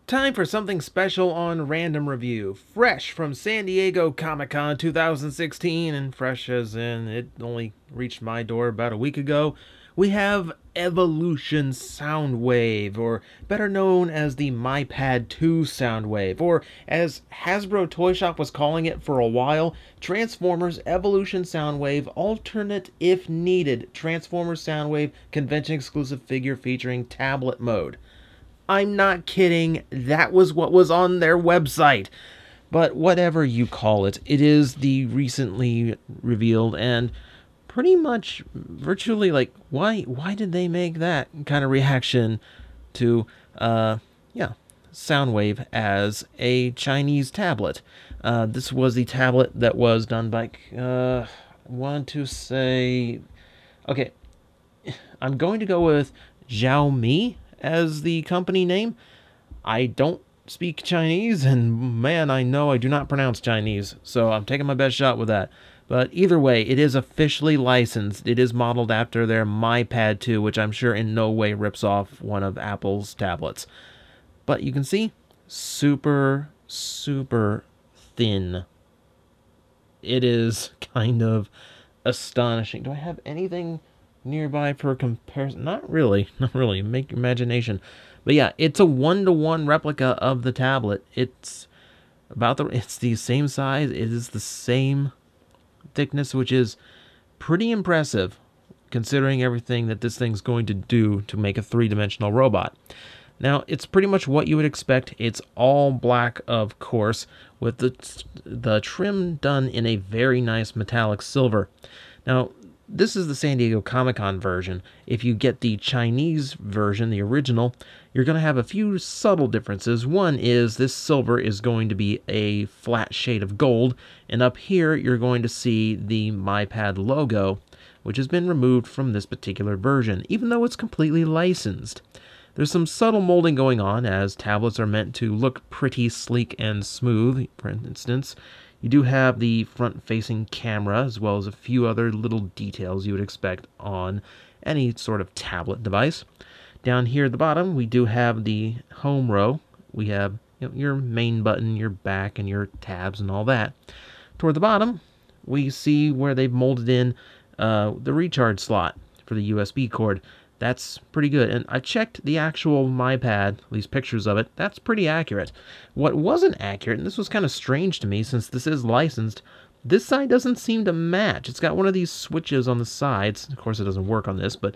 Time for something special on Random Review. Fresh from San Diego Comic-Con 2016, and fresh as in it only reached my door about a week ago, we have Evolution Soundwave, or better known as the MyPad 2 Soundwave, or as Hasbro Toy Shop was calling it for a while, Transformers Evolution Soundwave Alternate If Needed Transformers Soundwave Convention Exclusive Figure featuring Tablet Mode. I'm not kidding, that was what was on their website. But whatever you call it, it is the recently revealed and pretty much virtually like, why did they make that kind of reaction to, Soundwave as a Chinese tablet. This was the tablet that was done by, okay, I'm going to go with Xiaomi as the company name. I don't speak Chinese, and man, I know I do not pronounce Chinese, so I'm taking my best shot with that. But either way, it is officially licensed. It is modeled after their MyPad 2, which I'm sure in no way rips off one of Apple's tablets. But you can see, super, super thin. It is kind of astonishing. Do I have anything nearby for comparison? Not really. Make your imagination. But yeah, it's a 1-to-1 replica of the tablet. It's the same size. It is the same thickness, which is pretty impressive considering everything that this thing's going to do to make a three-dimensional robot. Now, it's pretty much what you would expect. It's all black, of course, with the trim done in a very nice metallic silver. Now, this is the San Diego Comic-Con version. If you get the Chinese version, the original, you're going to have a few subtle differences. One is this silver is going to be a flat shade of gold, and up here you're going to see the MyPad logo, which has been removed from this particular version, even though it's completely licensed. There's some subtle molding going on, as tablets are meant to look pretty sleek and smooth. For instance, you do have the front-facing camera, as well as a few other little details you would expect on any sort of tablet device. Down here at the bottom, we do have the home row. We have your main button, your back, and your tabs and all that. Toward the bottom, we see where they've molded in the recharge slot for the USB cord. That's pretty good, and I checked the actual MyPad, at least pictures of it. That's pretty accurate. What wasn't accurate, and this was kind of strange to me since this is licensed, this side doesn't seem to match. It's got one of these switches on the sides. Of course, it doesn't work on this, but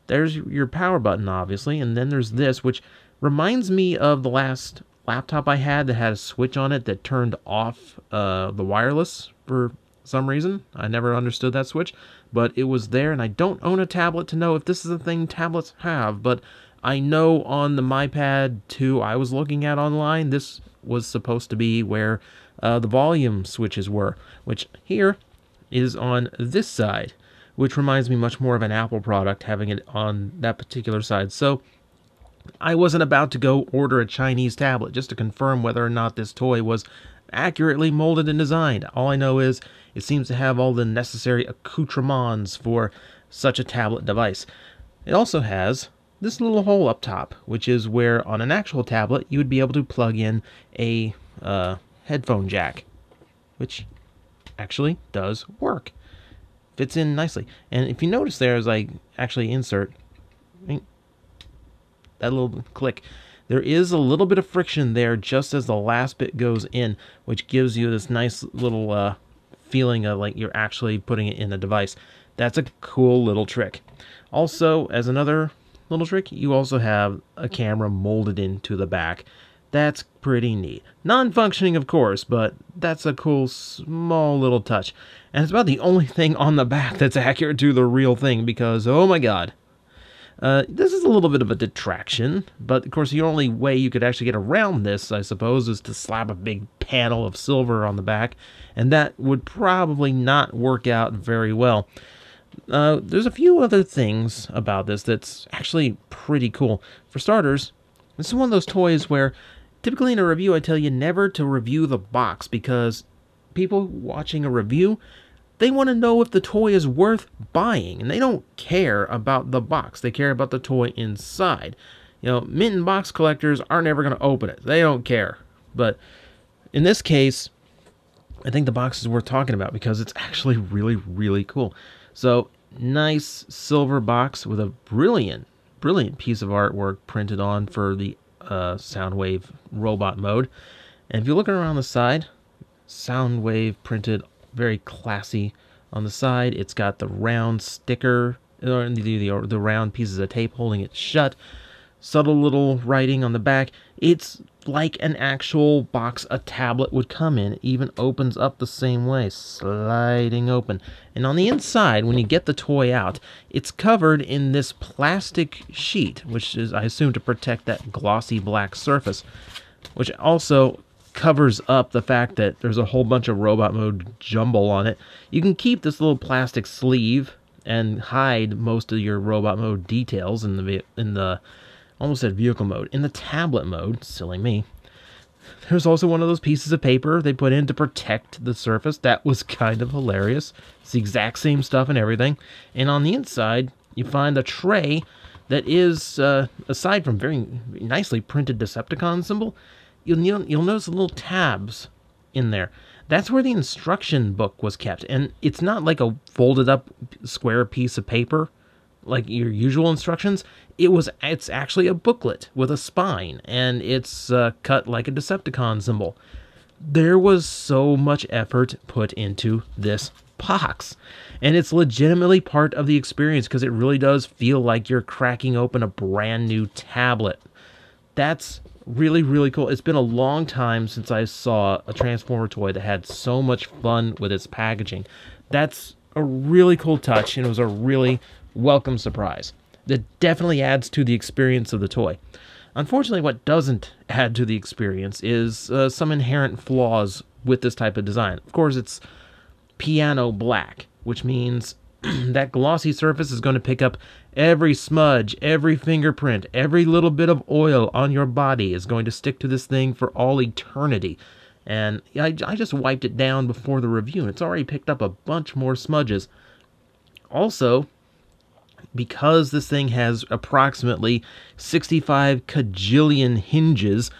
there's your power button, obviously, and then there's this, which reminds me of the last laptop I had that had a switch on it that turned off the wireless for some reason. I never understood that switch, but it was there, and I don't own a tablet to know if this is a thing tablets have, but I know on the MyPad 2 I was looking at online, this was supposed to be where the volume switches were, which here is on this side, which reminds me much more of an Apple product, having it on that particular side. So I wasn't about to go order a Chinese tablet just to confirm whether or not this toy was accurately molded and designed. All I know is it seems to have all the necessary accoutrements for such a tablet device. It also has this little hole up top, which is where on an actual tablet you would be able to plug in a headphone jack, which actually does work. Fits in nicely. And if you notice there, as I actually insert that little click, there is a little bit of friction there just as the last bit goes in, which gives you this nice little feeling of like you're actually putting it in a device. That's a cool little trick. Also, as another little trick, you also have a camera molded into the back. That's pretty neat. Non-functioning, of course, but that's a cool small little touch. And it's about the only thing on the back that's accurate to the real thing, because, oh my god. This is a little bit of a detraction, but of course the only way you could actually get around this, I suppose, is to slap a big panel of silver on the back, and that would probably not work out very well. There's a few other things about this that's actually pretty cool. For starters, this is one of those toys where typically in a review I tell you never to review the box, because people watching a review, they want to know if the toy is worth buying, and they don't care about the box. They care about the toy inside. mint and box collectors are never going to open it. They don't care. But in this case, I think the box is worth talking about because it's actually really, really cool. So, nice silver box with a brilliant piece of artwork printed on for the Soundwave robot mode. And if you look around the side, Soundwave printed very classy on the side. It's got the round sticker, or the round pieces of tape holding it shut. Subtle little writing on the back. It's like an actual box a tablet would come in. It even opens up the same way, sliding open. And on the inside, when you get the toy out, it's covered in this plastic sheet, which is, I assume, to protect that glossy black surface, which also covers up the fact that there's a whole bunch of robot mode jumble on it. You can keep this little plastic sleeve and hide most of your robot mode details in the almost said vehicle mode. In the tablet mode, silly me, there's also one of those pieces of paper they put in to protect the surface. That was kind of hilarious. It's the exact same stuff and everything. And on the inside, you find a tray that is, aside from very nicely printed Decepticon symbol, you'll notice the little tabs in there. That's where the instruction book was kept. And it's not like a folded up square piece of paper like your usual instructions. It's actually a booklet with a spine, and it's cut like a Decepticon symbol. There was so much effort put into this box, and it's legitimately part of the experience because it really does feel like you're cracking open a brand new tablet. That's really, really cool. It's been a long time since I saw a Transformer toy that had so much fun with its packaging. That's a really cool touch, and it was a really welcome surprise. That definitely adds to the experience of the toy. Unfortunately, what doesn't add to the experience is some inherent flaws with this type of design. Of course, it's piano black, which means that glossy surface is going to pick up every smudge, every fingerprint, every little bit of oil on your body is going to stick to this thing for all eternity. And I just wiped it down before the review, and it's already picked up a bunch more smudges. Also, because this thing has approximately 65 kajillion hinges,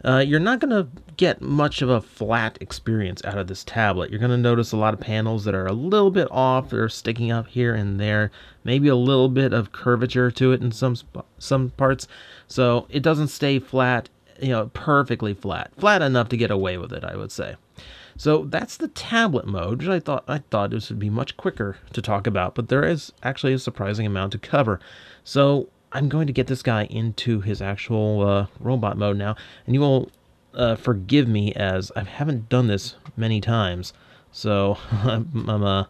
you're not going to get much of a flat experience out of this tablet. You're going to notice a lot of panels that are a little bit off. They're sticking up here and there. Maybe a little bit of curvature to it in some parts. So it doesn't stay flat, perfectly flat. Flat enough to get away with it, I would say. So that's the tablet mode, which I thought this would be much quicker to talk about, but there is actually a surprising amount to cover. So I'm going to get this guy into his actual robot mode now, and you will forgive me as I haven't done this many times, so I'm going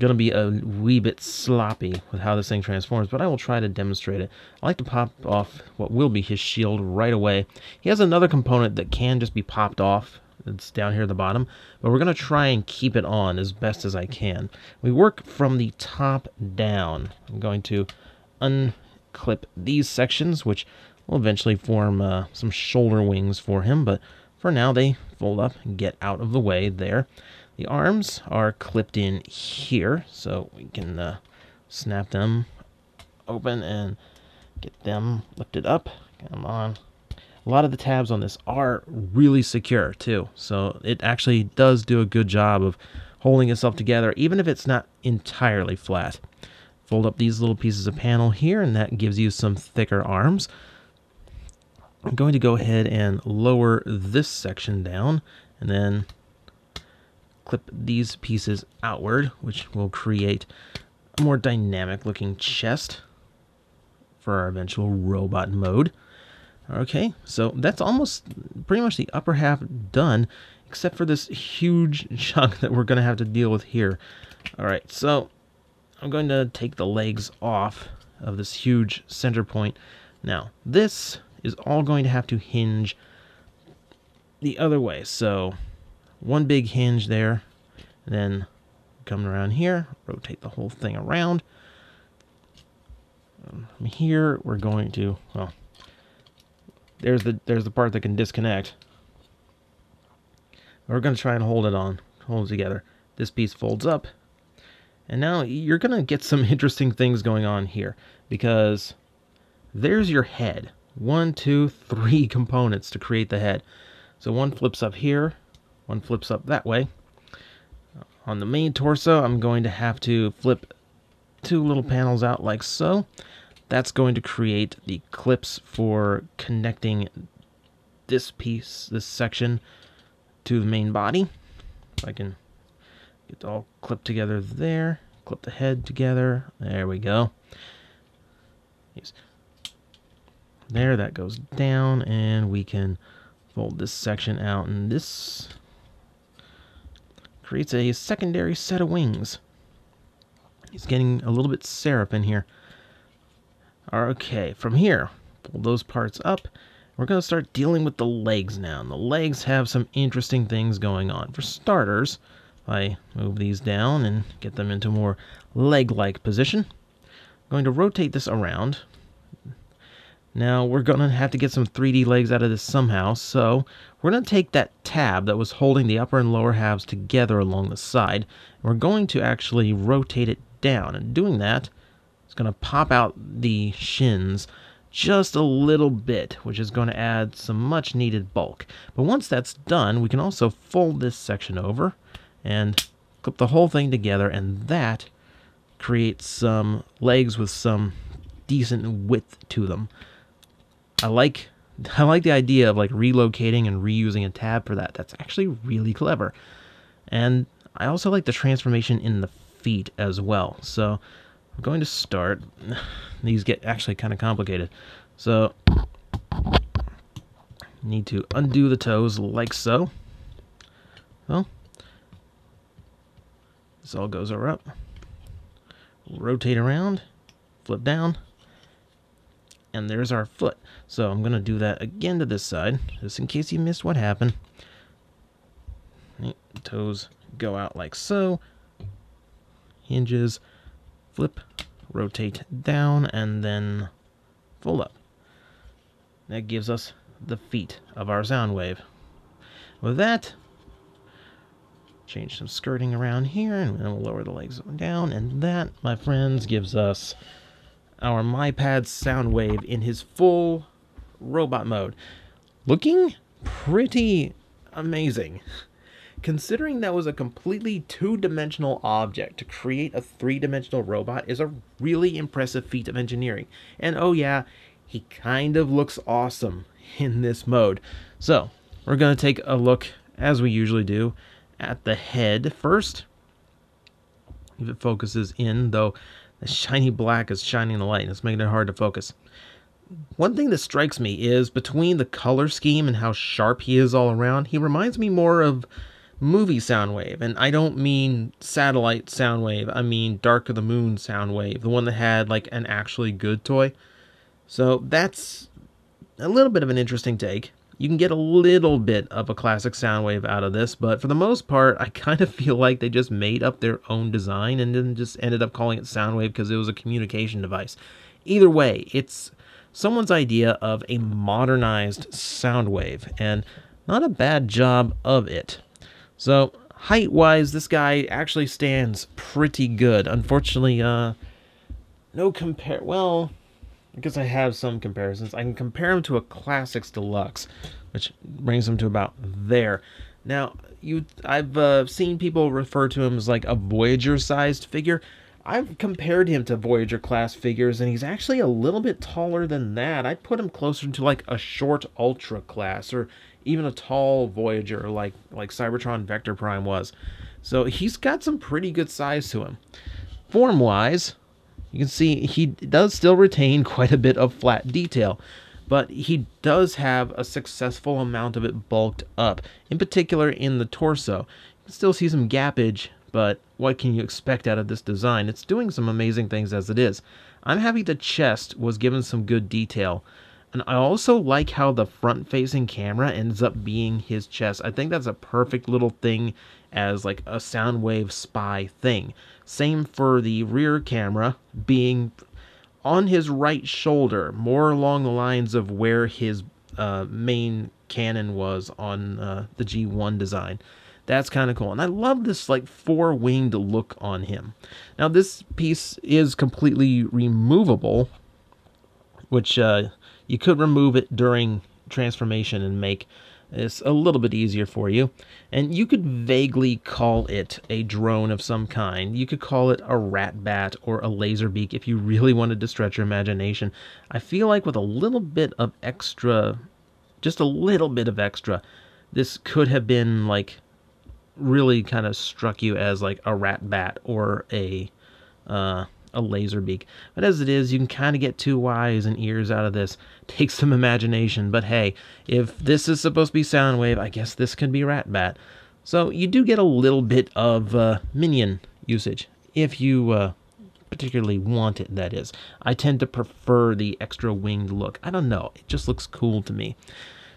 to be a wee bit sloppy with how this thing transforms, but I will try to demonstrate it. I like to pop off what will be his shield right away. He has another component that can just be popped off. It's down here at the bottom, but we're going to try and keep it on as best as I can. We work from the top down. I'm going to unclip these sections, which will eventually form some shoulder wings for him, but for now they fold up and get out of the way there. The arms are clipped in here, so we can snap them open and get them lifted up. Come on. A lot of the tabs on this are really secure too, so it actually does do a good job of holding itself together, even if it's not entirely flat. Fold up these little pieces of panel here, and that gives you some thicker arms. I'm going to go ahead and lower this section down, and then clip these pieces outward, which will create a more dynamic looking chest for our eventual robot mode. Okay, so that's almost pretty much the upper half done, except for this huge chunk that we're going to have to deal with here. Alright, so I'm going to take the legs off of this huge center point. Now, this is all going to have to hinge the other way. So, one big hinge there, and then come around here, rotate the whole thing around. From here, we're going to, well, there's the part that can disconnect. We're going to try and hold it together. This piece folds up. And now you're going to get some interesting things going on here, because there's your head. 1, 2, 3 components to create the head. So one flips up here, one flips up that way. On the main torso, I'm going to have to flip 2 little panels out like so. That's going to create the clips for connecting this piece, this section, to the main body. If I can get it all clipped together there, clip the head together. There we go. There, that goes down, and we can fold this section out, and this creates a secondary set of wings. He's getting a little bit serif in here. Okay, from here, pull those parts up. We're going to start dealing with the legs now. And the legs have some interesting things going on. For starters, if I move these down and get them into a more leg-like position, I'm going to rotate this around. Now, we're going to have to get some 3D legs out of this somehow, so we're going to take that tab that was holding the upper and lower halves together along the side, and we're going to actually rotate it down. And doing that, it's going to pop out the shins just a little bit, which is going to add some much needed bulk. But once that's done, we can also fold this section over and clip the whole thing together, and that creates some legs with some decent width to them. I like the idea of like relocating and reusing a tab for that. That's actually really clever. And I also like the transformation in the feet as well. So I'm going to start. These get actually kind of complicated. So need to undo the toes like so. Well, this all goes up. Rotate around, flip down, and there's our foot. So I'm going to do that again to this side, just in case you missed what happened. Toes go out like so. Hinges, flip, rotate down, and then fold up. That gives us the feet of our Soundwave. With that, change some skirting around here, and then we'll lower the legs down, and that, my friends, gives us our MyPad Soundwave in his full robot mode. Looking pretty amazing. Considering that was a completely two-dimensional object, to create a three-dimensional robot is a really impressive feat of engineering. And oh yeah, he kind of looks awesome in this mode. So, we're going to take a look, as we usually do, at the head first. If it focuses in, though the shiny black is shining the light, and it's making it hard to focus. One thing that strikes me is between the color scheme and how sharp he is all around, he reminds me more of movie Soundwave, and I don't mean satellite Soundwave, I mean Dark of the Moon Soundwave, the one that had like an actually good toy. So that's a little bit of an interesting take. You can get a little bit of a classic Soundwave out of this, but for the most part, I kind of feel like they just made up their own design and then just ended up calling it Soundwave because it was a communication device. Either way, it's someone's idea of a modernized Soundwave, and not a bad job of it. So, height-wise, this guy actually stands pretty good. Unfortunately, well, I guess I have some comparisons. I can compare him to a Classics Deluxe, which brings him to about there. Now, I've seen people refer to him as like a Voyager-sized figure. I've compared him to Voyager class figures, and he's actually a little bit taller than that. I'd put him closer to like a short Ultra class, or even a tall Voyager like Cybertron Vector Prime was. So he's got some pretty good size to him. Form-wise, you can see he does still retain quite a bit of flat detail, but he does have a successful amount of it bulked up, in particular in the torso. You can still see some gappage, but what can you expect out of this design? It's doing some amazing things as it is. I'm happy the chest was given some good detail. And I also like how the front-facing camera ends up being his chest. I think that's a perfect little thing as like a Soundwave spy thing. Same for the rear camera being on his right shoulder, more along the lines of where his main cannon was on the G1 design. That's kind of cool. And I love this like four-winged look on him. Now this piece is completely removable, which you could remove it during transformation and make this a little bit easier for you. And you could vaguely call it a drone of some kind. You could call it a rat bat or a laser beak if you really wanted to stretch your imagination. I feel like with a little bit of extra, just a little bit of extra, this could have been like really kind of struck you as like a rat bat or a laser beak. But as it is, you can kind of get 2 eyes and ears out of this. Take some imagination, but hey, if this is supposed to be Soundwave, I guess this could be rat bat. So you do get a little bit of minion usage, if you particularly want it, that is. I tend to prefer the extra winged look. I don't know, it just looks cool to me.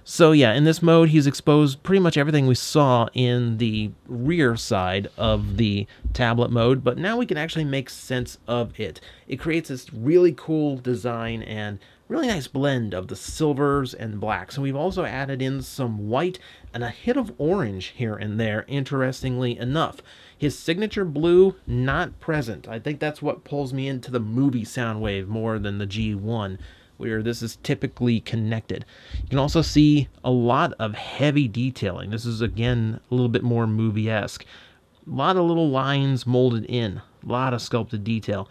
So yeah, in this mode, he's exposed pretty much everything we saw in the rear side of the tablet mode, but now we can actually make sense of it. It creates this really cool design and really nice blend of the silvers and blacks. And we've also added in some white and a hit of orange here and there, interestingly enough. His signature blue, not present. I think that's what pulls me into the movie Soundwave more than the G1. Where this is typically connected. You can also see a lot of heavy detailing. This is, again, a little bit more movie-esque. A lot of little lines molded in. A lot of sculpted detail.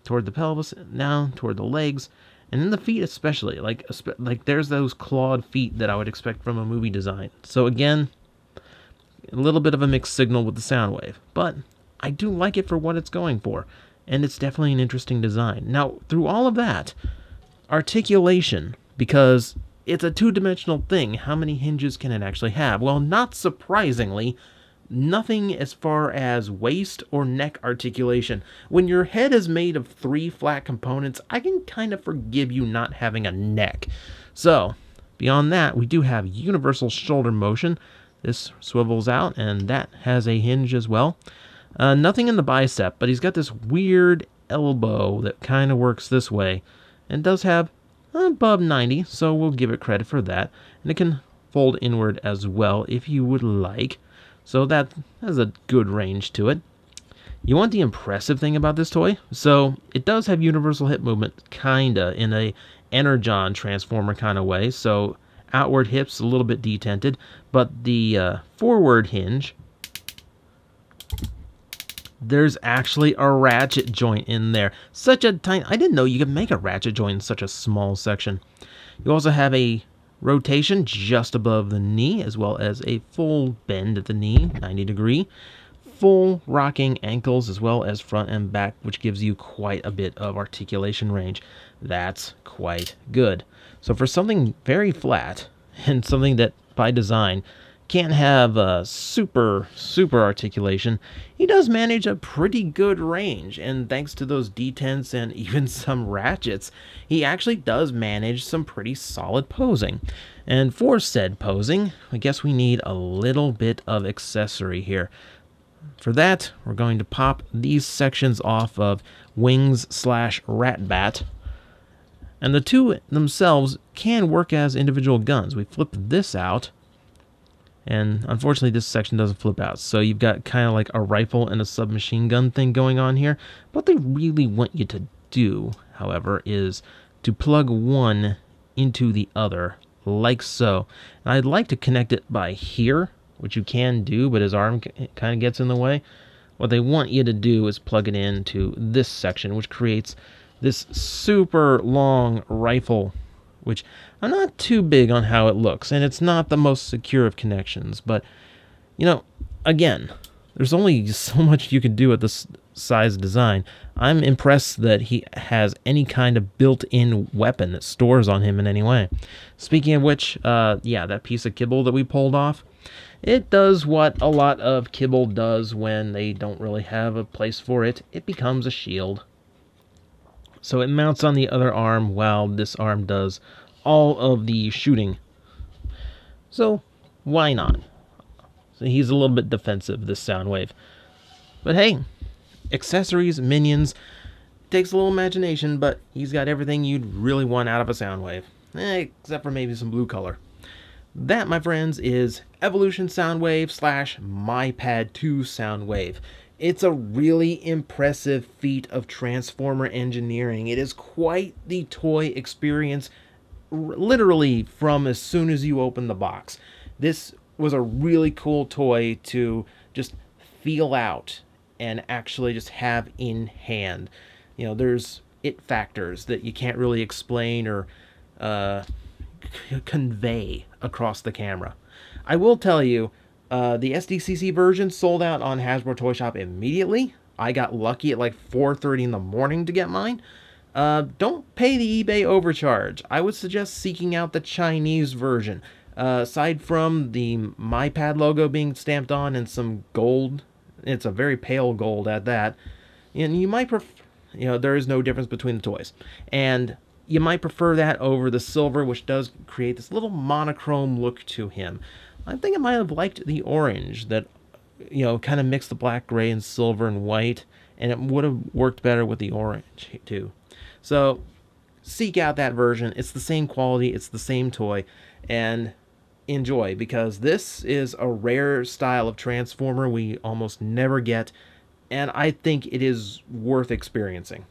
Toward the pelvis, down, toward the legs, and in the feet especially. Like there's those clawed feet that I would expect from a movie design. So again, a little bit of a mixed signal with the Soundwave. But I do like it for what it's going for. And it's definitely an interesting design. Now, through all of that, articulation, because it's a two-dimensional thing. How many hinges can it actually have? Well, not surprisingly, nothing as far as waist or neck articulation. When your head is made of 3 flat components, I can kind of forgive you not having a neck. So, beyond that, we do have universal shoulder motion. This swivels out, and that has a hinge as well. Nothing in the bicep, but he's got this weird elbow that kind of works this way. And does have above 90, so we'll give it credit for that. And it can fold inward as well if you would like. So that has a good range to it. You want the impressive thing about this toy? So it does have universal hip movement, kinda, in a Energon transformer kind of way. So outward hips a little bit detented, but the forward hinge, there's actually a ratchet joint in there. Such a tiny... I didn't know you could make a ratchet joint in such a small section. You also have a rotation just above the knee, as well as a full bend at the knee, 90 degree. Full rocking ankles, as well as front and back, which gives you quite a bit of articulation range. That's quite good. So for something very flat, and something that, by design, can't have super articulation, he does manage a pretty good range, and thanks to those detents and even some ratchets, he actually does manage some pretty solid posing. And for said posing, I guess we need a little bit of accessory here. For that, we're going to pop these sections off of wings/rat bat, and the two themselves can work as individual guns. We flip this out, and unfortunately this section doesn't flip out, so you've got kind of like a rifle and a submachine gun thing going on here. What they really want you to do, however, is to plug one into the other, like so. And I'd like to connect it by here, which you can do, but his arm kind of gets in the way. What they want you to do is plug it into this section, which creates this super long rifle, which I'm not too big on how it looks, and it's not the most secure of connections, but, you know, again, there's only so much you can do with this size design. I'm impressed that he has any kind of built-in weapon that stores on him in any way. Speaking of which, yeah, that piece of kibble that we pulled off, it does what a lot of kibble does when they don't really have a place for it. It becomes a shield. So it mounts on the other arm while this arm does all of the shooting. So why not? So he's a little bit defensive, this Soundwave. But hey, accessories, minions, takes a little imagination, but he's got everything you'd really want out of a Soundwave. Except for maybe some blue color. That, my friends, is Evolution Soundwave / MyPad 2 Soundwave. It's a really impressive feat of Transformer engineering. It is quite the toy experience, literally from as soon as you open the box. This was a really cool toy to just feel out and actually just have in hand. You know, there's it factors that you can't really explain or convey across the camera. I will tell you, the SDCC version sold out on Hasbro Toy Shop immediately. I got lucky at like 4:30 in the morning to get mine. Don't pay the eBay overcharge. I would suggest seeking out the Chinese version. Aside from the MyPad logo being stamped on and some gold, it's a very pale gold at that, and you might there is no difference between the toys. And you might prefer that over the silver, which does create this little monochrome look to him. I think I might have liked the orange that, kind of mixed the black, gray, and silver and white, and it would have worked better with the orange too. So seek out that version. It's the same quality, it's the same toy, and enjoy, because this is a rare style of Transformer we almost never get, and I think it is worth experiencing.